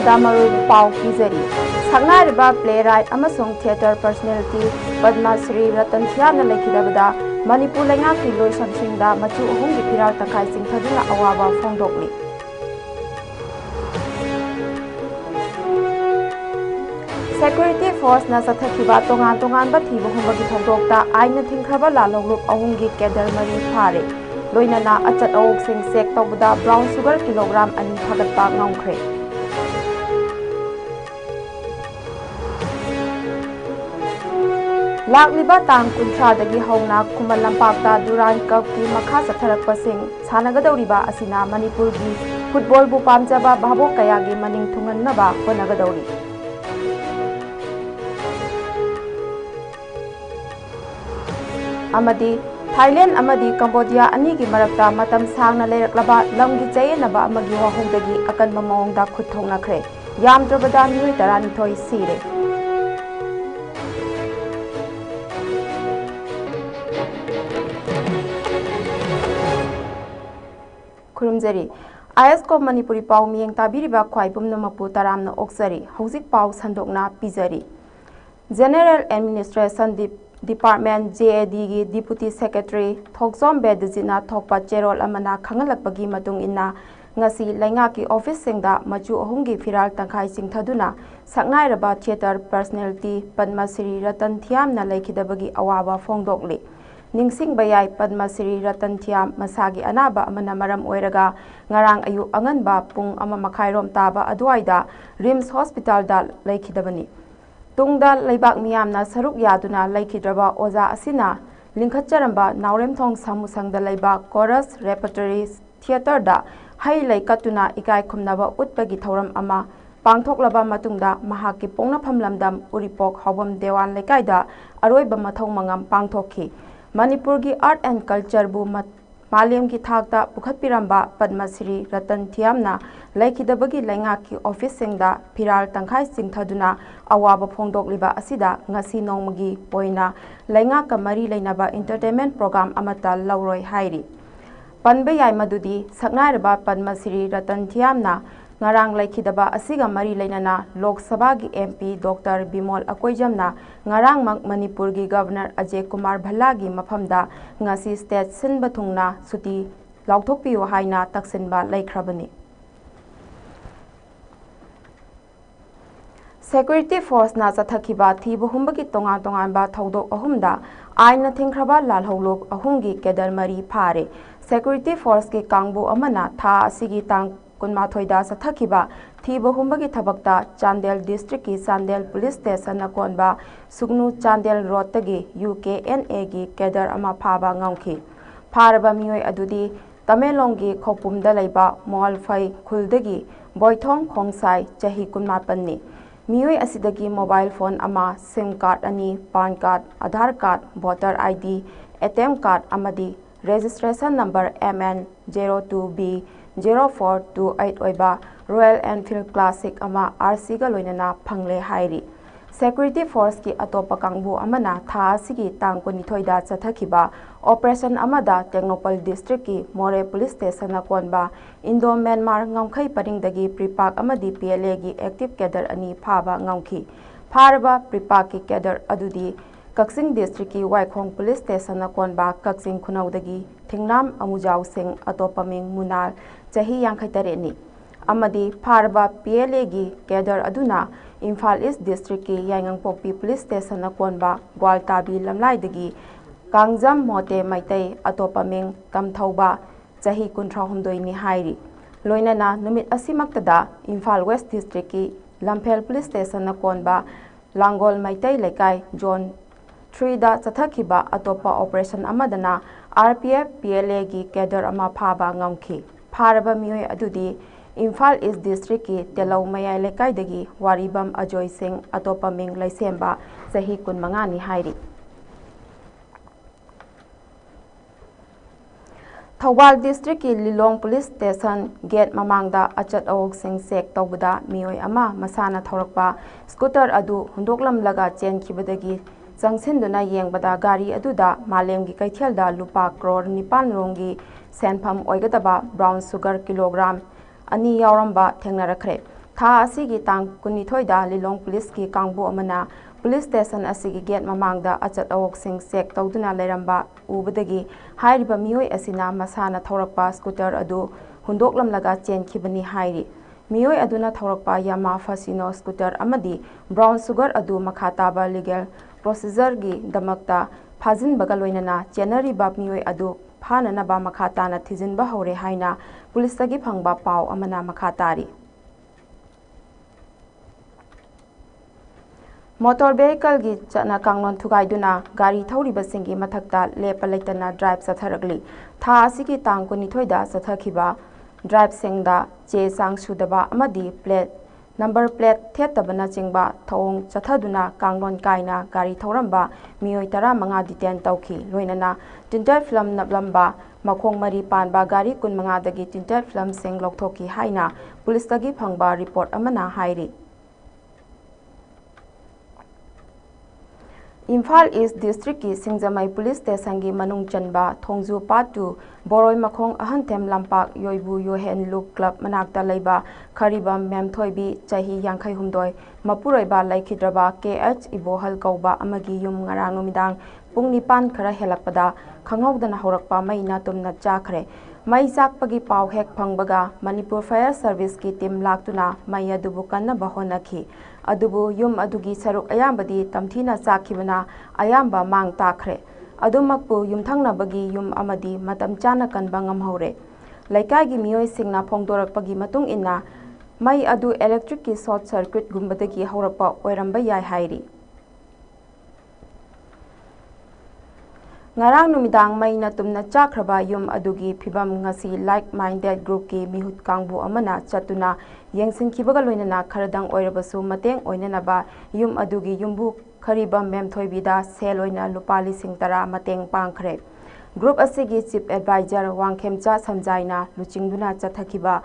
Maru Pau Kizari, Sangarba playwright Amasung theatre personality Padma Sri Ratan Thiana Lakidabada, Manipur Langaki Loy Samsingda, Machu Hungi Piral Takai Sing Thaduna Awaba Fongdokli. Security Force na Sathakiba Tongan Batibu Humagi Thogdokta, Aina Tinkraba Laloglup Ahungi Kedar Mari Pare, Loinana Achat Oak Sing Sek Tobada, Brown Sugar Kilogram and Pagat Bag Nongkre. Lakliba tang kuntra dagi hauna Kumal Lampakta Duran Cup ki makha satharakpa sing sanagadawriba asina Manipur gi football bu pamjaba bhabo kaya gi maning thungannaba honagadawri. Amadi Thailand amadi Cambodia ani gi marakta matam sangna leiraklaba lamgi chayenaba amagi wahongdagi akanba mawongda khutthongnakhre yamdrabada mioi 12 sire. Kurumzari ISCOM Manipuri Pau Miyeng Tabiriba Kwai Pumnamapu Taramna Oksari Houzik Pau Sandokna Pizari General Administration Department JAD gi Deputy Secretary Thoksom Bedjina Thokpa Cherol Amana Khangalakpagi Matung Inna Ngasi Laingaki Office Singda Machu Ahungi Firal Tangkhai Singthaduna Saknairaba Theatre Personality Padma Sri Ratan Thiamna Laikidabagi Awaba Fongdokli Ningsing Bayai Padma Sri Ratan Thiam Masagi Anaba Amana Maram Oiraga Ngarang Ayu Anganba Pung Ama Makhairom Taba Adwaida Rims Hospital da Laikidabani Tungda Laibak Miyamna Saruk Yaduna Laikidraba Oza Asina Linkhatcharamba Naurem Thong Samusangda Laiba Chorus Repertory Theatre da Hai Laikatuna Ikai Khumnaba Utpagi Thauram Ama Pangthoklaba Matungda Mahaki Pongna Phamlamdam Uripok Hawam Dewan Lekaida Aroiba Mathong Mangam Pangthokhi Manipur gi Art and Culture bu Malem ki thakta pukhatpiramba Padma Sri Ratan Thiamna Laikidabagi Laingaki Office Singda Piral Tangkhai Singthaduna Awaba Phongdokliba asida ngasi nongmagi poina Laingaka Mari Lainaba entertainment program amata lauroi hairi Panbe yai madudi saknairaba Padma Sri Ratan Thiamna Ngarang Laikidaba asiga Mari Lainana Lok Sabha gi MP Dr. Bimol Akoijamna Ngarang Mak Manipur gi Governor Ajay Kumar Bhalla gi mafamda ngasi state sinba thungna suti lauthokpiyo haina taksinba laikhrabani. Security Force na Sathakiba Thibu Humbagi Tongan ba Thodok Ahumda Aina Thinkraba Lalholok Ahungi Kedar Mari Phare Security Force ki Kangbu Amana Tha Asigi Tang Kunmathoida Sathakiba Thibu Humbagi Thabakta Chandel District ki Chandel Police Station na konba Sugnu Chandel Road tagi UKNA gi Kedar ama phaba ngauki Pharaba mioi adudi Tamelong gi Khopumda laiba Molfai Khuldagi Boithong Khongsai Chahi Kunmapanni Mioi asidagi mobile phone ama SIM card ani PAN card Aadhaar card voter ID ATM card amadi registration number MN02B 0428 oiba Royal Enfield Classic ama RC ga loinana phangle hairi Security Force ki atopa kangbu amana tha asigi tang kunithoida chathakiba operation amada Technopal District ki More Police Station na konba Indo Myanmar ngamkhai paringdagi pripak amadi PLA gi active cadre ani phaba ngamkhi pharba pripak ki cadre adudi Kaksing District ki Waikhong Police Station na konba Kaksing Khunaudagi Thingnam Amujau Singh atopaming Munal Chahi Yankhai Tareni amadi pharba PLA gi cadre aduna Imphal East District ki Yaingangpokpi Police Station na konba Gwaltabi Lamlaidagi Kangjam Mote Maitai atopaming Kamthauba Chahi 39 ni hairi loinana numit asimaktada Imphal West District ki Lamphel Police Station na konba Langol Maitai Lekai Zone 3 da chathakiba atopa operation amadana RPF PLA gi cadre ama phaba ngamkhi pharaba mioi adudi Imphal East District ki Telau Mayai Lekai dagi Waribam Ajoy Singh atopa ming laisemba Chahi 15 ni hairi Thawal District ki Lilong Police Station Gate Mamangda Achat Awok Singh Sek Tawbada mioi ama masana thorakpa scooter adu hundoklam laga chen khibadagi Changsinduna yengbada gari aduda Malemgi Kaithelda lupa crore 9 rongi senpham oigadaba brown sugar kilogram ani yauramba thengnarakre ꯊꯥ ꯑꯁꯤꯒꯤ ꯇꯥꯡ 12ꯗ ꯂꯤꯂꯣꯡ ꯄꯨꯂꯤꯁꯀꯤ ꯀꯥꯡꯕꯨ ꯑꯃꯅ police station ꯑꯁꯤꯒꯤ get ꯃꯃꯥꯡꯗ ꯑꯆꯠ ꯑꯋꯣꯛꯁꯤꯡ check ꯇꯧꯗꯨꯅ ꯂꯩꯔꯝꯕ ꯎꯕꯗꯒꯤ ꯍꯥꯏꯔꯤꯕ ꯃꯤꯑꯣꯏ ꯑꯁꯤꯅ ꯃꯁꯥꯅ ꯊꯧꯔꯛꯄ ꯁ꯭ꯀꯨꯇꯔ ꯑꯗꯨ ꯍꯨꯟꯗꯣꯛꯂꯝꯂꯒ ꯆꯦꯟꯈꯤꯕꯅꯤ ꯍꯥꯏꯔꯤ꯫ ꯃꯤꯑꯣꯏ ꯑꯗꯨꯅ ꯊꯧꯔꯛꯄ ꯌꯥꯃꯥ ꯐꯥꯁꯤꯅꯣ ꯁ꯭ꯀꯨꯇꯔ ꯑꯃꯗꯤ ꯕ꯭ꯔꯥꯎꯟ ꯁꯨꯒꯔ ꯑꯗꯨ ꯃꯈꯥ ꯇꯥꯕ ꯂꯤꯒꯦꯜ ꯄ꯭ꯔꯣꯁꯤꯖꯔꯒꯤꯗꯃꯛꯇ ꯐꯥꯖꯤꯟꯕꯒ ꯂꯣꯏꯅꯅ ꯆꯦꯟꯅꯔꯤꯕ ꯃꯤꯑꯣꯏ ꯑꯗꯨ ꯐꯥꯅꯅꯕ ꯃꯈꯥ ꯇꯥꯅ ꯊꯤꯖꯤꯟꯕ ꯍꯧꯔꯦ ꯍꯥꯏꯅ ꯄꯨꯂꯤꯁꯇꯒꯤ ꯐꯪꯕ ꯄꯥꯎ ꯑꯃꯅ ꯃꯈꯥ ꯇꯥꯔꯤ꯫ ꯃꯣꯇꯣꯔ ꯚꯦꯍꯤꯀꯜꯒꯤ ꯆꯠꯅ ꯀꯥꯡꯂꯣꯟ ꯊꯨꯒꯥꯏꯗꯨꯅ ꯒꯥꯔꯤ ꯊꯧꯔꯤꯕꯁꯤꯡꯒꯤ ꯃꯊꯛꯇ ꯂꯦꯞꯄ ꯂꯩꯇꯅ ꯗ꯭ꯔꯥꯏꯚ ಚಥರꯛಲಿ ꯊꯥ ꯑꯁꯤꯒꯤ ꯇꯥꯡ 12ꯗ ಚಥꯈꯤꯕ ꯗ꯭ꯔꯥꯏꯚꯁꯤꯡꯗ ꯆꯦ ꯆꯥꯡ ꯁꯨꯗꯕ ꯑꯃꯗꯤ ꯅꯝꯕꯔ ꯄ꯭ꯂꯦꯠ ꯊꯦꯠꯇꯕꯅꯆꯤꯡꯕ ꯊꯧꯑꯣꯡ ꯆꯠꯊꯗꯨꯅ ꯀꯥꯡꯂꯣꯟ ꯀꯥꯏꯅ ꯒꯥꯔꯤ ꯊꯧꯔꯝꯕ ꯃꯤꯑꯣꯏ 15 ꯗꯤꯇꯦꯟ ꯇꯧꯈꯤ꯫ ꯂꯣꯏꯅꯅ ꯇꯤꯟꯇꯦꯠ ꯐꯤꯜꯝ ꯅꯞꯂꯝꯕ ꯃꯈꯣꯡ ꯃꯔꯤ ꯄꯥꯟꯕ ꯒꯥꯔꯤ 15ꯗꯒꯤ ꯇꯤꯟꯇꯦꯠ ꯐꯤꯜꯝꯁꯤꯡ ꯂꯧꯊꯣꯛꯈꯤ ꯍꯥꯏꯅ ꯄꯨꯂꯤꯁꯇꯒꯤ ꯐꯪꯕ ꯔꯤꯄꯣꯔꯠ ꯑꯃꯅ ꯍꯥꯏꯔꯤ꯫ ꯏꯝꯐꯥꯜ ꯏꯁ ꯗꯤꯁꯇ꯭ꯔꯤꯛꯀꯤ ꯁꯤꯡꯖꯃꯩ ꯄꯨꯂꯤꯁ ꯁ꯭ꯇꯦꯁꯟꯒꯤ ꯃꯅꯨꯡ ꯆꯟꯕ ꯊꯣꯡꯖꯨ ꯄꯥꯠ 2 ꯕꯣꯔꯣꯏ ꯃꯈꯣꯡ ꯑꯍꯟꯊꯦꯝ ꯂꯝꯄꯥꯛ ꯌꯣꯏꯕꯨ ꯌꯣꯍꯦꯟ ꯂꯨꯞ ꯀ꯭ꯂꯕ ꯃꯅꯥꯛꯇ ꯂꯩꯕ ꯈꯔꯤꯕꯝ ꯃꯦꯝꯊꯣꯏꯕꯤ ꯆꯍꯤ 52 ꯃꯄꯨꯔꯣꯏꯕ ꯂꯩꯈꯤꯗ꯭ꯔꯕ KH ꯏꯕꯣꯍꯜ ꯀꯧꯕ ꯑꯃꯒꯤ ꯌꯨꯝ ꯉꯔꯥꯡ ꯅꯨꯃꯤꯗꯥꯡ ꯄꯨꯡ 9 ꯈꯔ ꯍꯦꯜꯂꯛꯄꯗ ꯈꯪꯍꯧꯗꯅ ꯍꯧꯔꯛꯄ ꯃꯩꯅ ꯇꯨꯝꯅ ꯆꯥꯈ꯭ꯔꯦ꯫ ꯃꯩ ꯆꯥꯛꯄꯒꯤ ꯄꯥꯎ ꯍꯦꯛ ꯐꯪꯕꯒ ꯃꯅꯤꯄꯨꯔ ꯐꯥꯌꯔ ꯁꯔꯚꯤꯁꯀꯤ ꯇꯤꯝ ꯂꯥꯛꯇꯨꯅ ꯃꯩ ꯑꯗꯨꯕꯨ ꯀꯟꯅꯕ ꯍꯣꯠꯅꯈꯤ꯫ ꯑꯗꯨꯕꯨ ꯌꯨꯝ ꯑꯗꯨꯒꯤ ꯁꯔꯨꯛ ꯑꯌꯥꯝꯕꯗꯤ ꯇꯝꯊꯤꯅ ꯆꯥꯛꯈꯤꯕꯅ ꯑꯌꯥꯝꯕ ꯃꯥꯡ ꯇꯥꯈ꯭ꯔꯦ꯫ ꯑꯗꯨꯃꯛꯄꯨ ꯌꯨꯝꯊꯪꯅꯕꯒꯤ ꯌꯨꯝ ꯑꯃꯗꯤ ꯃꯇꯝ ꯆꯥꯅ ꯀꯟꯕ ꯉꯝꯍꯧꯔꯦ꯫ ꯂꯩꯀꯥꯏꯒꯤ ꯃꯤꯑꯣꯏꯁꯤꯡꯅ ꯐꯣꯡꯗꯣꯔꯛꯄꯒꯤ ꯃꯇꯨꯡ ꯏꯟꯅ ꯃꯩ ꯑꯗꯨ ꯏꯂꯦꯛꯇ꯭ꯔꯤꯛꯀꯤ ꯁꯣꯔꯠ ꯁꯔꯀ꯭ꯌꯨꯠꯒꯨꯝꯕꯗꯒꯤ ꯍꯧꯔꯛꯄ ꯑꯣꯏꯔꯝꯕ ꯌꯥꯏ ꯍꯥꯏꯔꯤ꯫ ꯉꯔꯥꯡ ꯅꯨꯃꯤꯗꯥꯡ ꯃꯩꯅ ꯇꯨꯝꯅ ꯆꯥꯛꯈ꯭ꯔꯕ ꯌꯨꯝ ꯑꯗꯨꯒꯤ ꯐꯤꯚꯝ ꯉꯁꯤ ꯂꯥꯏꯛ ꯃꯥꯏꯟꯗꯦꯗ ꯒ꯭ꯔꯨꯞꯀꯤ ꯃꯤꯍꯨꯠ ꯀꯥꯡꯕꯨ ꯑꯃꯅ ꯆꯠꯇꯨꯅ ꯌꯦꯡꯁꯤꯟꯈꯤꯕꯒ ꯂꯣꯏꯅꯅ ꯈꯔꯗꯪ ꯑꯣꯏꯔꯕꯁꯨ ꯃꯇꯦꯡ ꯑꯣꯏꯅꯅꯕ ꯌꯨꯝ ꯑꯗꯨꯒꯤ ꯌꯨꯝꯕꯨ ꯈꯔꯤꯕꯝ ꯃꯦꯝꯊꯣꯏꯕꯤꯗ ꯁꯦꯜ ꯑꯣꯏꯅ ꯂꯨꯄꯥ 10,000 ꯃꯇꯦꯡ ꯄꯥꯡꯈ꯭ꯔꯦ꯫ ꯒ꯭ꯔꯨꯞ ꯑꯁꯤꯒꯤ ꯆꯤꯐ ꯑꯦꯗꯚꯥꯏꯖꯔ ꯋꯥꯡꯈꯦꯝꯆꯥ ꯁꯝꯖꯥꯏꯅ ꯂꯨꯆꯤꯡꯗꯨꯅ ꯆꯠꯊꯈꯤꯕ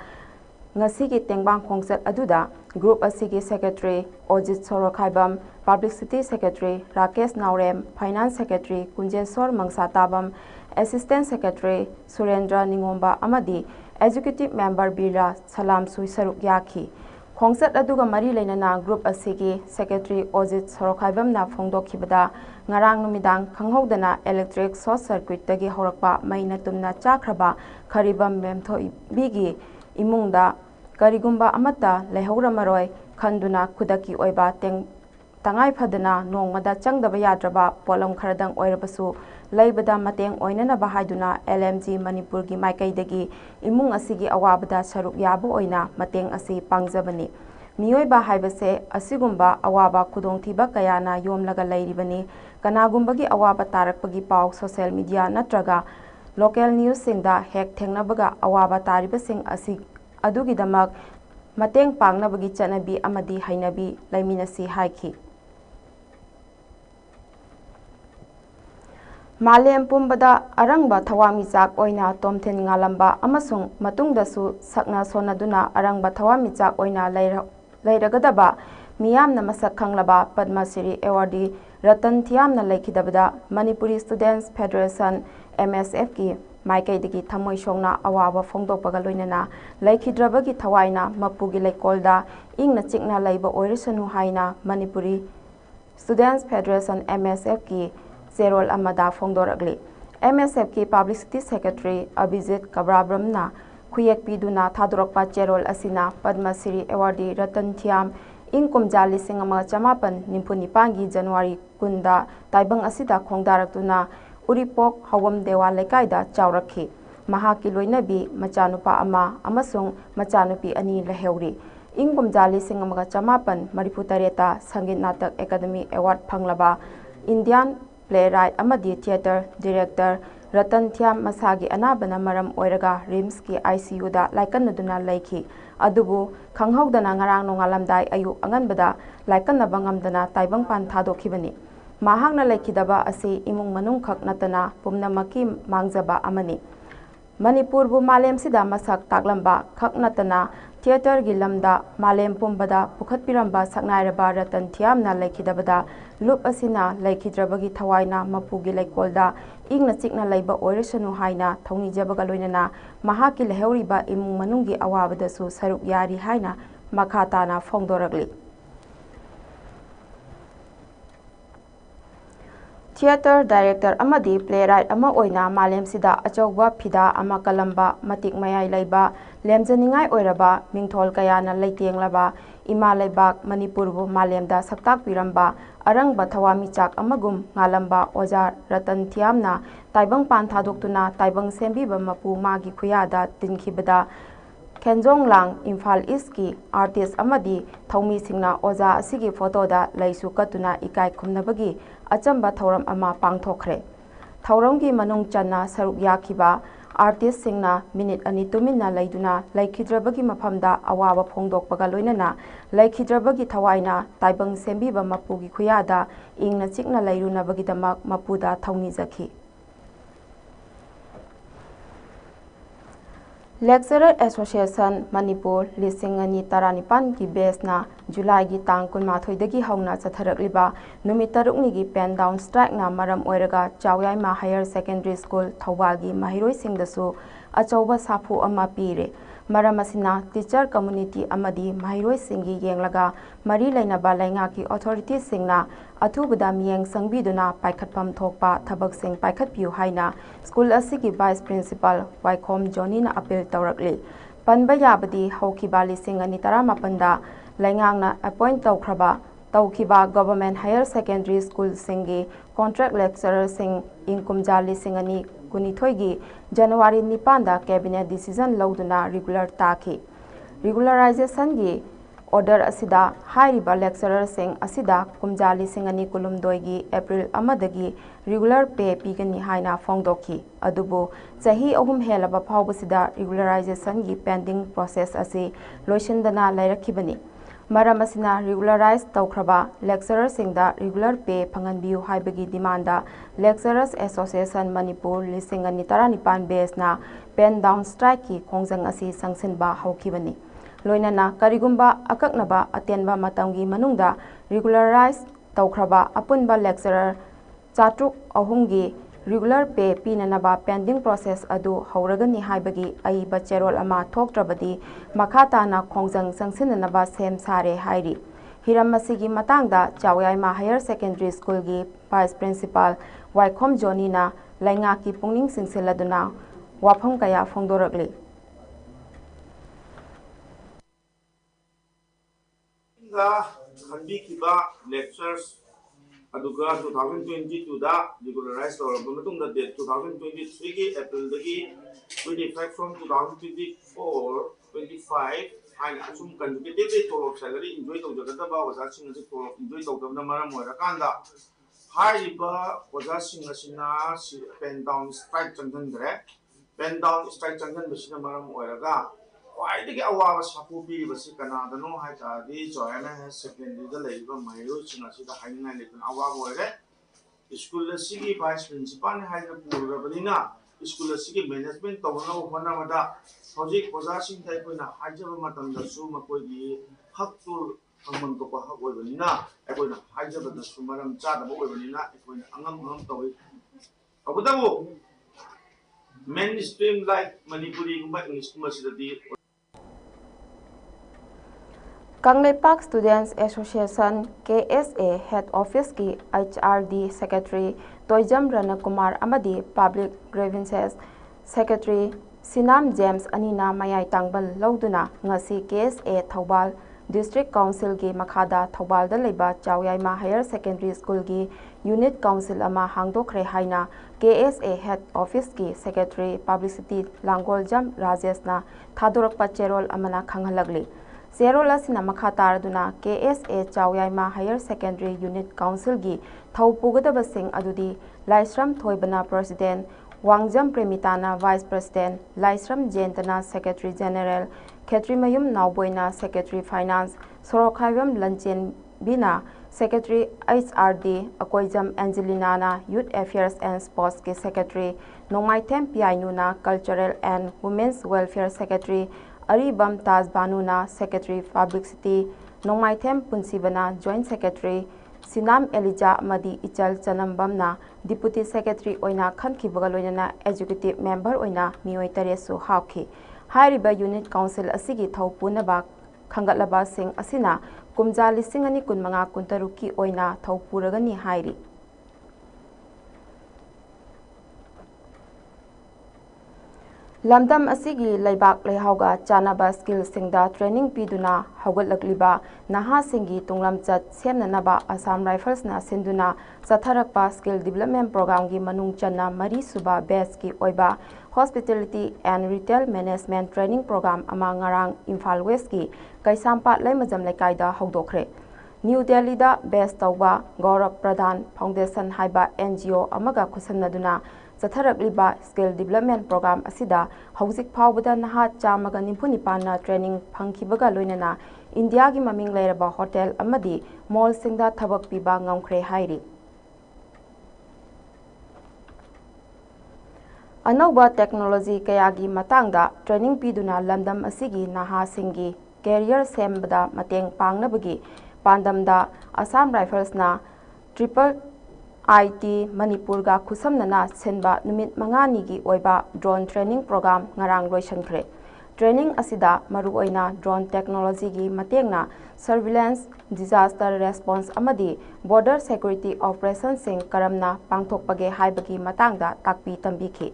ꯉꯁꯤꯒꯤ ꯇꯦꯡꯕꯥꯡ ꯈꯣꯡꯆꯠ ꯑꯗꯨꯗ ꯒ꯭ꯔꯨꯞ ꯑꯁꯤꯒꯤ secretary Ojit Sorokhaibam, publicity secretary Rakesh Naorem, finance secretary Kunjeshor Mangsatabam, assistant secretary Surendra Ningomba ꯑꯃꯗꯤ ꯑꯦꯛꯖꯤꯀ꯭ꯌꯨꯇꯤꯚ ꯃꯦꯝꯕꯔ ꯕꯤꯔꯥ ꯁꯂꯥꯝꯁꯨ ꯁꯔꯨꯛ ꯌꯥꯈꯤ꯫ ꯈꯣꯡꯆꯠ ꯑꯗꯨꯒ ꯃꯔꯤ ꯂꯩꯅꯅ ꯒ꯭ꯔꯨꯞ ꯑꯁꯤꯒꯤ ꯁꯦꯀ꯭ꯔꯦꯇꯔꯤ ꯑꯣꯖꯤꯠ ꯁꯣꯔꯣꯈꯥꯏꯕꯝꯅ ꯐꯣꯡꯗꯣꯛꯈꯤꯕꯗ ꯉꯔꯥꯡ ꯅꯨꯃꯤꯗꯥꯡ ꯈꯪꯍꯧꯗꯅ ꯏꯂꯦꯛꯇ꯭ꯔꯤꯛ ꯁꯣꯔꯠ ꯁꯔꯀ꯭ꯌꯨꯠꯇꯒꯤ ꯍꯧꯔꯛꯄ ꯃꯩꯅ ꯇꯨꯝꯅ ꯆꯥꯛꯈ꯭ꯔꯕ ꯈꯔꯤꯕꯝ ꯃꯦꯝꯊꯣꯏꯕꯤꯒꯤ ꯏꯃꯨꯡꯗ ꯀꯔꯤꯒꯨꯝꯕ ꯑꯃꯠꯇ ꯂꯩꯍꯧꯔꯝꯃꯔꯣꯏ ꯈꯟꯗꯨꯅ ꯈꯨꯗꯛꯀꯤ ꯑꯣꯏꯕ ꯇꯉꯥꯏꯐꯗꯅ ꯅꯣꯡꯃꯗ ꯆꯪꯗꯕ ꯌꯥꯗ꯭ꯔꯕ ꯄꯣꯠꯂꯝ ꯈꯔꯗꯪ ꯑꯣꯏꯔꯕꯁꯨ ꯂꯩꯕꯗ ꯃꯇꯦꯡ ꯑꯣꯏꯅꯅꯕ ꯍꯥꯏꯗꯨꯅ LMG ꯃꯅꯤꯄꯨꯔꯒꯤ ꯃꯥꯏꯀꯩꯗꯒꯤ ꯏꯃꯨꯡ ꯑꯁꯤꯒꯤ ꯑꯋꯥꯕꯗ ꯁꯔꯨꯛ ꯌꯥꯕ ꯑꯣꯏꯅ ꯃꯇꯦꯡ ꯑꯁꯤ ꯄꯥꯡꯖꯕꯅꯤ꯫ ꯃꯤꯑꯣꯏꯕ ꯍꯥꯏꯕꯁꯦ ꯑꯁꯤꯒꯨꯝꯕ ꯑꯋꯥꯕ ꯈꯨꯗꯣꯡꯊꯤꯕ ꯀꯌꯥꯅ ꯌꯣꯝꯂꯒ ꯂꯩꯔꯤꯕꯅꯤ꯫ ꯀꯅꯥꯒꯨꯝꯕꯒꯤ ꯑꯋꯥꯕ ꯇꯥꯔꯛꯄꯒꯤ ꯄꯥꯎ ꯁꯣꯁꯤꯌꯦꯜ ꯃꯤꯗꯤꯌꯥ ꯅꯠꯇ꯭ꯔꯒ ꯂꯣꯀꯦꯜ ꯅ꯭ꯌꯨꯁꯁꯤꯡꯗ ꯍꯦꯛ ꯊꯦꯡꯅꯕꯒ ꯑꯋꯥꯕ ꯇꯥꯔꯤꯕꯁꯤꯡ ꯑꯗꯨꯒꯤꯗꯃꯛ ꯃꯇꯦꯡ ꯄꯥꯡꯅꯕꯒꯤ ꯆꯠꯅꯕꯤ ꯑꯃꯗꯤ ꯍꯩꯅꯕꯤ ꯂꯩꯃꯤꯟꯅꯁꯤ ꯍꯥꯏꯈꯤ꯫ ꯃꯥꯂꯦꯝ ꯄꯨꯝꯕꯗ ꯑꯔꯪꯕ ꯊꯋꯥꯟꯃꯤꯆꯥꯛ ꯑꯣꯏꯅ ꯇꯣꯝꯊꯤꯟ ꯉꯥꯜꯂꯝꯕ ꯑꯃꯁꯨꯡ ꯃꯇꯨꯡꯗꯁꯨ ꯁꯛꯅ ꯁꯣꯟꯅꯗꯨꯅ ꯑꯔꯪꯕ ꯊꯋꯥꯟꯃꯤꯆꯥꯛ ꯑꯣꯏꯅ ꯂꯩꯔꯒꯗꯕ ꯃꯤꯌꯥꯝꯅ ꯃꯁꯛ ꯈꯪꯂꯕ ꯄꯗꯃ ꯁ꯭ꯔꯤ ꯑꯦꯋꯥꯔꯗꯤ ꯔꯇꯟ ꯊꯤꯌꯥꯝꯅ ꯂꯩꯈꯤꯗꯕꯗ ꯃꯅꯤꯄꯨꯔꯤ ꯁ꯭ꯇꯨꯗꯦꯟꯠꯁ ꯐꯦꯗꯔꯦꯁꯟ MSFꯀꯤ ꯃꯥꯏꯀꯩꯗꯒꯤ ꯊꯃꯣꯏ ꯁꯣꯛꯅ ꯑꯋꯥꯕ ꯐꯣꯡꯗꯣꯛꯄꯒ ꯂꯣꯏꯅꯅ ꯂꯩꯈꯤꯗ꯭ꯔꯕꯒꯤ ꯊꯋꯥꯏꯅ ꯃꯄꯨꯒꯤ ꯂꯩꯀꯣꯜꯗ ꯏꯪꯅ ꯆꯤꯛꯅ ꯂꯩꯕ ꯑꯣꯏꯔꯁꯅꯨ ꯍꯥꯏꯅ ꯃꯅꯤꯄꯨꯔꯤ ꯁ꯭ꯇꯨꯗꯦꯟꯠꯁ ꯐꯦꯗꯔꯦꯁꯟ MSFꯀꯤ ꯆꯦꯔꯣꯜ ꯑꯃꯗ ꯐꯣꯡꯗꯣꯔꯛꯂꯤ꯫ MSFꯀꯤ ꯄꯕ꯭ꯂꯤꯁꯤꯇꯤ ꯁꯦꯀ꯭ꯔꯦꯇꯔꯤ ꯑꯚꯤꯖꯤꯠ ꯀꯕ꯭ꯔꯥꯕ꯭ꯔꯝꯅ ꯈꯨꯌꯦꯛ ꯄꯤꯗꯨꯅ ꯊꯥꯗꯣꯔꯛꯄ ꯆꯦꯔꯣꯜ ꯑꯁꯤꯅ ꯄꯗꯃ ꯁ꯭ꯔꯤ ꯑꯦꯋꯥꯔꯗꯤ ꯔꯇꯟ ꯊꯤꯌꯥꯝ ꯏꯪ ꯀꯨꯝꯖꯥ 1994ꯒꯤ ꯖꯅꯨꯋꯥꯔꯤ 10ꯗ ꯇꯥꯏꯕꯪ ꯑꯁꯤꯗ ꯈꯣꯡꯗꯥꯔꯛꯇꯨꯅ ꯎꯔꯤꯄꯣꯛ ꯍꯧꯕꯝ ꯗꯦꯋꯥ ꯂꯩꯀꯥꯏꯗ ꯆꯥꯎꯔꯛꯈꯤ꯫ ꯃꯍꯥꯛꯀꯤ ꯂꯣꯏꯅꯕꯤ ꯃꯆꯥꯅꯨꯄꯥ ꯑꯃ ꯑꯃꯁꯨꯡ ꯃꯆꯥꯅꯨꯄꯤ 2 ꯂꯩꯍꯧꯔꯤ꯫ ꯏꯪ ꯀꯨꯝꯖꯥ 1948ꯇ ꯁꯪꯒꯤꯠ ꯅꯥꯇꯛ ꯑꯦꯀꯥꯗꯦꯃꯤ ꯑꯦꯋꯥꯔꯗ ꯐꯪꯂꯕ ꯏꯟꯗꯤꯌꯥꯟ ꯄ꯭ꯂꯦꯔꯥꯏꯠ ꯑꯃꯗꯤ ꯊꯤꯌꯦꯇꯔ ꯗꯤꯔꯦꯛꯇꯔ ꯔꯇꯟ ꯊꯤꯌꯥꯝ ꯃꯁꯥꯒꯤ ꯑꯅꯥꯕꯅ ꯃꯔꯝ ꯑꯣꯏꯔꯒ ꯔꯤꯝꯁꯀꯤ ICUꯗ ꯂꯥꯏꯀꯠꯅꯗꯨꯅ ꯂꯩꯈꯤ꯫ ꯑꯗꯨꯕꯨ ꯈꯪꯍꯧꯗꯅ ꯉꯔꯥꯡ ꯅꯣꯡꯉꯥꯜꯂꯝꯗꯥꯏ ꯑꯌꯨꯛ ꯑꯉꯟꯕꯗ ꯂꯥꯏꯀꯠꯅꯕ ꯉꯝꯗꯅ ꯇꯥꯏꯕꯪꯄꯥꯟ ꯊꯥꯗꯣꯛꯈꯤꯕꯅꯤ꯫ ꯃꯍꯥꯛꯅ ꯂꯩꯈꯤꯗꯕ ꯑꯁꯤ ꯏꯃꯨꯡ ꯃꯅꯨꯡ ꯈꯛ ꯅꯠꯇꯅ ꯄꯨꯝꯅꯃꯛꯀꯤ ꯃꯥꯡꯖꯕ ꯑꯃꯅꯤ꯫ ꯃꯅꯤꯄꯨꯔꯕꯨ ꯃꯥꯂꯦꯝꯁꯤꯗ ꯃꯁꯛ ꯇꯥꯛꯂꯝꯕ ꯈꯛ ꯅꯠꯇꯅ ꯊꯤꯌꯦꯇꯔꯒꯤ ꯂꯝꯗ ꯃꯥꯂꯦꯝ ꯄꯨꯝꯕꯗ ꯄꯨꯈꯠꯄꯤꯔꯝꯕ ꯁꯛꯅꯥꯏꯔꯕ ꯔꯇꯟ ꯊꯤꯌꯥꯝꯅ ꯂꯩꯈꯤꯗꯕꯗ ꯂꯨꯞ ꯑꯁꯤꯅ ꯂꯩꯈꯤꯗ꯭ꯔꯕꯒꯤ ꯊꯋꯥꯏꯅ ꯃꯄꯨꯒꯤ ꯂꯩꯀꯣꯜꯗ ꯏꯪꯅ ꯆꯤꯛꯅ ꯂꯩꯕ ꯑꯣꯏꯔꯁꯅꯨ ꯍꯥꯏꯅ ꯊꯧꯅꯤꯖꯕꯒ ꯂꯣꯏꯅꯅ ꯃꯍꯥꯛꯀꯤ ꯂꯩꯍꯧꯔꯤꯕ ꯏꯃꯨꯡ ꯃꯅꯨꯡꯒꯤ ꯑꯋꯥꯕꯗꯁꯨ ꯁꯔꯨꯛ ꯌꯥꯔꯤ ꯍꯥꯏꯅ makha tana phongdoragli Theater director amadi playwright ama oina malem sida achauba phida ama kalamba matik mayai laiba lemjaningai oiraba mingthol kayana leitenglaba ima laibak manipurbu malemda saktak piramba arangba thawami chak amagum ngalamba oja ratan thiamna taibang pan thadoktuna taibang sembiba mapu magi khuyada tinkhibada Kenjong lang Imphal East ki artist amadi thaumi singna oja asigi photo da laisu katuna ikai khumnabagi achamba thauram ama pangthokre thauram gi manung channa saruk yakhiba artist singna minute ani tuminna laiduna laikhidrabagi maphamda awaba phongdokpaga loinana laikhidrabagi thawaina taibang sembiba mapugi khuyada ingna chikna lairunabagi damak mapuda thauni jakhi Lecturer Association Manipur Lisingani Taranipan ki Besna July gi tang kunmathoi dagi hauna chatharakliba numit tarukni gi pen down strike na maram oiraga Chawyai Ma Higher Secondary School Thawal gi mahiroi singdasu achauba sapu ama pire maram asina teacher community amadi mahiroi singi yenglaga mari lainaba lainga ki authorities singna athubada miyeng sangbiduna paikhatpam thokpa thabak sing paikhatpiu haina school asigi vice principal ISCOM Johnny na appeal tawrakli panba yabadi haukiba lisingani 18 da laingangna appoint tawkhiba government higher secondary school singi contract lecturer sing inkumja lisingani kunithoigi January 9 da cabinet decision lauduna regular taki regularization gi order asida hairiba lecturer sing asida kumja lisingani kulumdoigi April amadagi regular pay pigani haina phongdokhi adubu chahi ahum helaba phawbasida regularization gi pending process asi loisindana lairakhibani maram asina regularize tawkhraba lecturer singda regular pay phanganbiu haibagi demanda Lecturers Association Manipur Lisingani Taranipan Besna pen down strike ki khongjang asi sangsinba haukibani loinana karigumba akaknaba atenba matamgi manungda regularize tawkhraba apunba lecturer chatruk ahumgi regular pay pinanaba pending process adu hauragani haibagi aiba cherol ama thoktrabadi makhata na khongjang sangsinanaba sem sare hairi hirammasigi matangda Chawyai Ma Higher Secondary School gi vice principal ISCOM Johnny na lainga ki pungning singsiladuna wafam kaya phongdorakli khanbikiba lectures aduga 2022 da regularize tawraba matungda date 2023 ki April dagi with effect from 2024 25 and asum consecutively tolop salary enjoy tawjagadaba wajasing ase tolop enjoy tawdabna maram oirakanda hairiba wajasing asina pen down strike changandre pen down strike changanbasina maram oiraga Kwaidagi awaba sapu piribasi kanadano haitadi Chawyai secondary da leiba mahiroi sing asida haingai lekuna awaba oire school asigi vice principal ni haina purabanina school asigi management tawna honamada hojik wajasing dai koina haijaba matamda su makoigi haktu hamman ko hak oibanina akoina haijaba da su maram chadaba oibanina akoina angam tawi abudabu mainstream like Manipuri gumba English kumasidadi Kangleipak Students Association KSA Head Office ki HRD Secretary Toijam Ranakumar amadi Public Grievances Secretary Sinam James Anina Mayai Tangbal Lauduna ngasi KSA Thawbal District Council ki makhada Thawbal da leiba Chawyai Ma Higher Secondary School ki Unit Council ama hangdokre haina KSA Head Office ki Secretary Publicity Langoljam Rajesh na thadorakpa cherol amana khanghalagli Zerola sina makhatar KSA Chawyai Ma Higher Secondary Unit Council gi thaupugadaba sing adudi Laisram Thoibana President Wangjam Premitana Vice President Laisram Jentana Secretary General Khetrimayum Nauboina Secretary Finance Sorokhaivam Lanchen Bina Secretary HRD Akoijam Angelina na Youth Affairs and Sports ke Secretary Nongmaitem Piainuna Cultural and Women's Welfare Secretary Aribam Taj Banuna Secretary Publicity Nongmaitem Punsibana Joint Secretary Sinam Elijah Madi Ichal Chanambamna Deputy Secretary Oina Khankibaga Loinana Executive Member Oina Mioi Taresu Hauki Hairiba Unit Council Asigi Thaupunaba खंगतलबासिंग असिना कुमजा लिसिंग अनि कुनमंगा कुंतरुकी ओइना थौ पुरगनी हाइरी लमदम असिगी लैबाक लेहाउगा चानाबा skill सिंगदा training पीदुना हौगतलकलिबा नहा सिंगी तुंगलमचत सेमननबा Assam Rifles ना सिंदुना चथरकपा skill development programme की मनुंग चन्ना मरी सुबा बेस की ओइबा hospitality and retail management training programme अमा ngarang इम्फाल वेस्ट की कैसामपाट लैमजम लेकाइदा हौदोखरे न्यू दिल्ली दा बेस तौबा गौरव प्रधान फाउंडेशन हाइबा NGO अमगा खुसन्नदुना चथरकलिबा स्किल डेवलपमेंट प्रोग्राम असिदा हौजिक फाउबदा नहा चामगा निफुनिपाना ट्रेनिंग फंखिबगा लोइनना इंडिया की ममिंग लेरबा होटल अमदी मॉल सिंगदा थबक पीबा ngamkhre हाइरी अनौबा टेक्नोलॉजी कयागी मतांगदा ट्रेनिंग पीदुना लंदम असिगी नहा सिंगी कैरियर सेमबदा मतेंग पांगनबगी पांदमदा असम राइफल्सना ट्रिपल IT मणिपुर का खुसमनना सिनबा नुमित मंगानी की ओइबा ड्रोन ट्रेनिंग प्रोग्राम ngarang लोइसनखरे ट्रेनिंग असिदा मरुओइना ड्रोन टेक्नोलॉजी की मतेंगना सर्विलेंस डिजास्टर रेस्पॉन्स अमदी बॉर्डर सिक्योरिटी ऑपरेशन सिंग करमना पांगथोकपगे हाइबगी मतांगदा ताकपी तंबीखी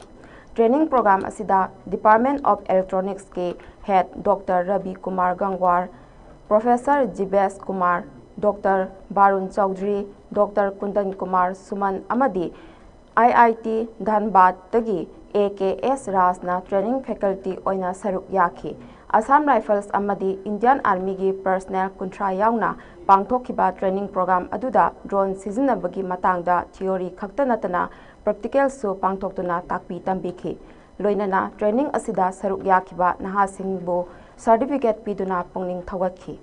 ट्रेनिंग प्रोग्राम असिदा डिपार्टमेंट ऑफ इलेक्ट्रॉनिक्स के head doctor Ravi Kumar Gangwar professor Jibesh Kumar doctor Barun Chaudhary doctor Kundan Kumar Suman अमदी IIT धनबाद तगी AKS राजना ट्रेनिंग फैकल्टी ओइना सरुक याखी असम राइफल्स अमदी इंडियन आर्मी की पर्सनल कुंथ्रा याउना पांगथोखिबा ट्रेनिंग प्रोग्राम अदुदा ड्रोन सिजनबगी मतांगदा थियोरी खक्ता नतना प्रैक्टिकल सु पांगथोक्तुना ताकपी तंबीखी लोइनना ट्रेनिंग असिदा सरुक याखिबा नहासिंगबो सर्टिफिकेट पीदुना पुंगनिंग थौगतखी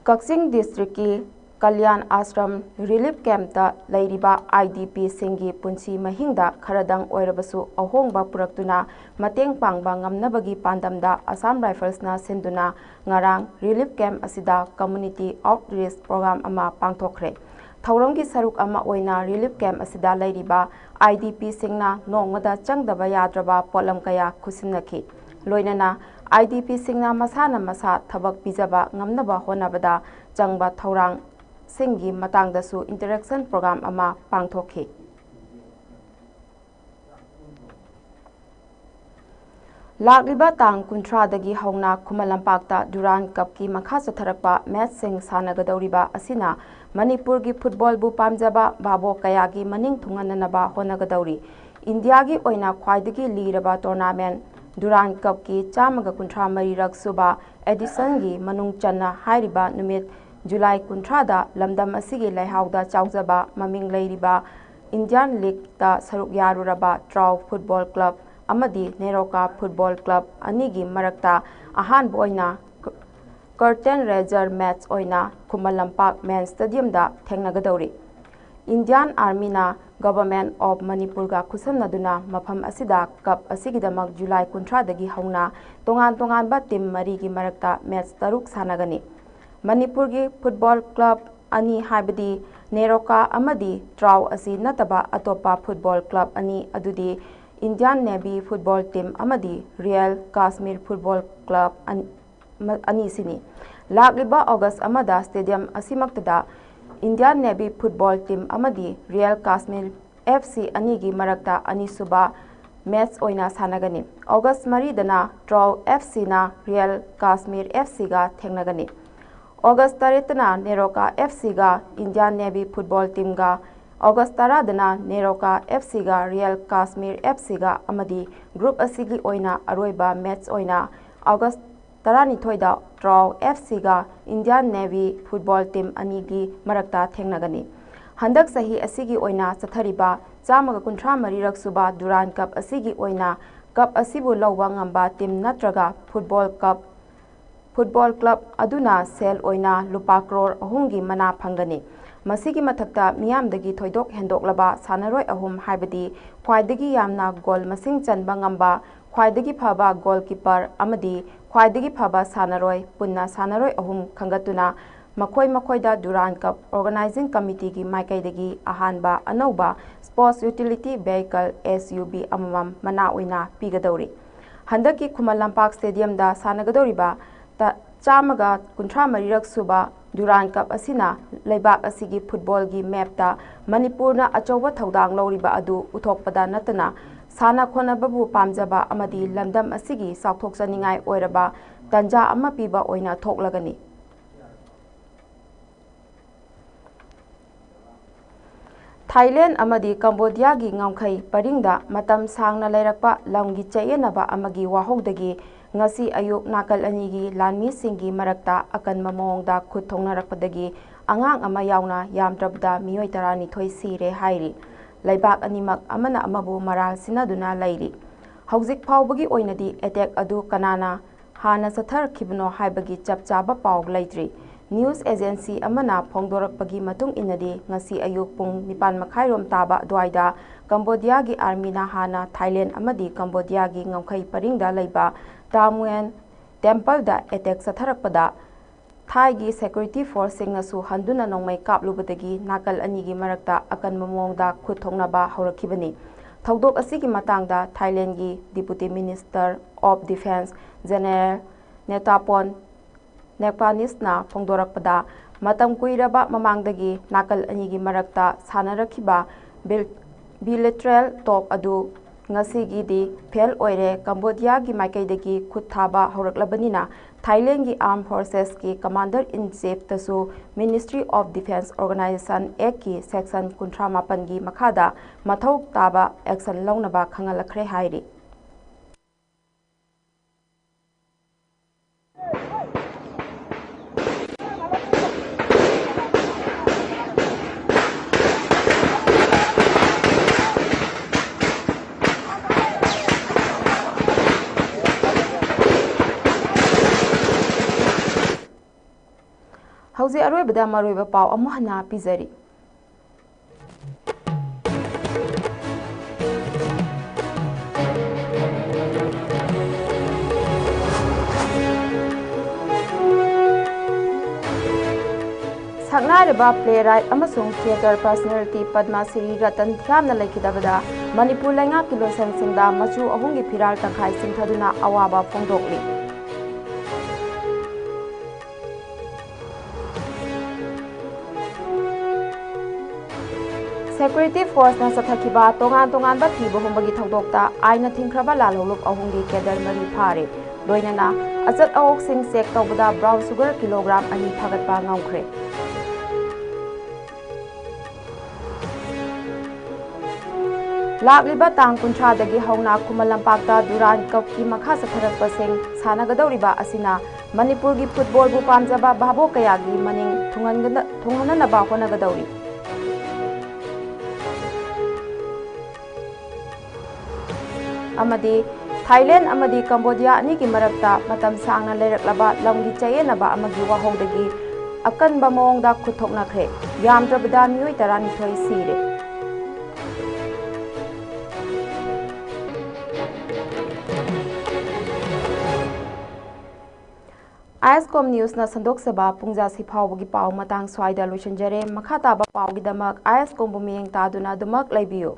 कक्सिंग डिस्ट्रिक्ट की कल्याण आश्रम रिलीफ कैंपता लेरिबा IDP सिंगी पुंसी महिंगदा खरदंग ओइरबसु अहोंगबा पुरक्तुना मतेंग पांगबा ngamnabagi पांदमदा असम राइफल्सना सिंदुना ngarang रिलीफ कैंप असिदा कम्युनिटी आउटरीच प्रोग्राम अमा पांगथोखरे थौरंगी सरुक अमा ओइना रिलीफ कैंप असिदा लेरिबा IDP सिंगना नोंगमदा चंगदबा याद्रबा पोलम कया खुसिनखी लोइनना IDP सिंगना मसाना मसा थबक पिजबा ngamnaba honabada changba थौरांग सिंगी मतंगदसु इंटरेक्शन प्रोग्राम अमा पांगथोखी लागिबा तांग कुंथ्रादगी हौना खुमलंपाक्ता दुरान कप की मखा चथरकपा मैच सिंग सानगदौरिबा असिना मणिपुर की फुटबॉल बु पामजबा बाबो कयागी मनिंग थुंगननबा होनगदौरी इंडिया की ओइना ख्वाइदगी लीरबा टूर्नामेंट दुरान कप की चामग कुंथ्रा मरीरक सुबा एडिशन की मनुंग चन्ना हाइरिबा नुमित जुलाई कुंथ्रादा लमदम असिगी लेहाउदा चाउजबा ममिंग लेरिबा इंडियन लीग ता सरुक यारुरबा ट्राउ फुटबॉल क्लब अमदी नेरोका फुटबॉल क्लब अनिगी मरक्ता अहान बोइना कर्टेन रेजर मैच ओइना खुमल लंपाक मेन स्टेडियम दा थेंगनगदौरी इंडियन आर्मी ना गवर्नमेंट ऑफ मणिपुर का खुसमनदुना मफम असिदा कप असिगिदमक जुलाई कुंथ्रादगी हौना तोंगान तोंगानबा टीम मरी की मरक्ता मैच तरुक सानगनी मणिपुर की फुटबॉल क्लब अनि हाइबदी नेरोका अमदी ट्राउ असि नतबा अतोपा फुटबॉल क्लब अनि अदुदी इंडियन नेवी फुटबॉल टीम अमदी रियल काश्मीर फुटबॉल क्लब अनि सिनी लागिबा अगस्त अमदा स्टेडियम असिमक्तदा इंडियन नेवी फुटबॉल टीम अमदी रियल काश्मीर FC अनि की मरक्ता अनि सुबा मैच ओइना सानगनी अगस्त मरीदना ट्राउ FC ना रियल काश्मीर FC गा थेंगनगनी अगस्त 13 नेरोका FC गा इंडियन नेवी फुटबॉल टीम गा अगस्त 13 नेरोका FC गा रियल काश्मीर FC गा अमदी ग्रुप असिगी ओइना अरोइबा मैच ओइना अगस्त 12 दा ट्राउ FC गा इंडियन नेवी फुटबॉल टीम अनि की मरक्ता थेंगनगनी हंदक सही असिगी ओइना चथरिबा चामग कुंथ्रा मरीरक सुबा दुरान कप असिगी ओइना कप असिबु लौबा ngamba टीम नत्रगा फुटबॉल क्लब अदुना सेल ओइना लुपा करोड़ अहुंगी मना फंगनी मसिगी मथक्ता मियामदगी थोइदोक हेंदोकलबा सानरोय अहुम हाइबदी ख्वाइदगी यामना गोल मसिंग चनबा ngamba ख्वाइदगी फबा गोलकीपर अमदी ख्वाइदगी फबा सानरोय पुन्ना सानरोय अहुम खंगतुना मखोइदा दुरान कप ऑर्गेनाइजिंग कमिटी की माइकैदगी अहानबा अनौबा स्पोर्ट्स यूटिलिटी वेहिकल SUV अममम मना ओइना पीगदौरी Handaki Khuman Lampak Stadium da sanagadoriba chamaga kunthra marirak suba Duran Cup asina leibak asigi football gi map da Manipurna achoba thodang loriba adu uthokpada natana sana khonababu pamjaba amadi lamdam asigi saukthokchaningai oiraba tanja ama piba oina thoklagani. Thailand amadi Cambodia gi ngaukhai paringda matam sangna leirakpa lamgi chayenaba amagi wahogdagi ngasi ayuk nakal anigi lanmi singi marakta akanma mawngda khut thongnarakpadagi angang ama yauna yamdrabda miyoi 12 sire hairi leibak animak amana amabu maral sinaduna leiri hauzik phawbagi oinadi attack adu kanana hana sathar khibno haibagi chapchaba paw leitri news agency amana phongdorakpagi matung inadi ngasi ayuk pung 7:30 rom taba dwaida Cambodia gi army na hana Thailand amadi Cambodia gi ngaukhai paringda leiba Tamuen temple da attack satharakpada Thai gi security force singasu handuna nongmai kaplubadagi nakal anigi marakta akan mamongda khut thongnaba haurakibani thodok asigi matangda Thailand gi deputy minister of defense general Netapon Nekpanisna phongdorakpada matam kuiraba mamangdagi nakal anigi marakta sanarakiba bilateral talk adu ngasigi di fail oire Cambodia gi maikaidagi khut thaba horaklabanina Thailand gi armed forces ki commander in chief tasu Ministry of Defense Organization Act ki section 38 gi makhada mathau taba action launaba khangalakre hairi Hauzi aroibada maroiba pau amuhana pizari Saknareba playwright amasung theater personality Padma Siri Ratan Thyamna laikidabada Manipur lainga kilosan singda machu ahungi phiral takhai singthaduna awaba phongdokli Security force na sathakiba tongan ba thiba humbagi thodokta aina thingkraba lalholuk ahungi kedar mari phare loinana achat awok sing check tawbada brown sugar kilogram ani thagatpa ngaukhre Lagliba tang kunthra dagi hauna Khuman Lampakta Duran Cup ki makha satharakpa sing sanagadoriba asina Manipur gi football bu pamjaba bhabo kayagi maning thungananaba honagadori amadi Thailand amadi Cambodia ani ki marakta matam sangna leiraklaba lamgi chayenaba amagi wahogdagi akanba mawngda khuthoknakre yamdrabada miyoi 12 sire ISCOM news na sandok saba pungja sifawgi paw matang swaida loisanjare makha taba pawgidamak ISCOM bumiyeng taduna dumak laibiyo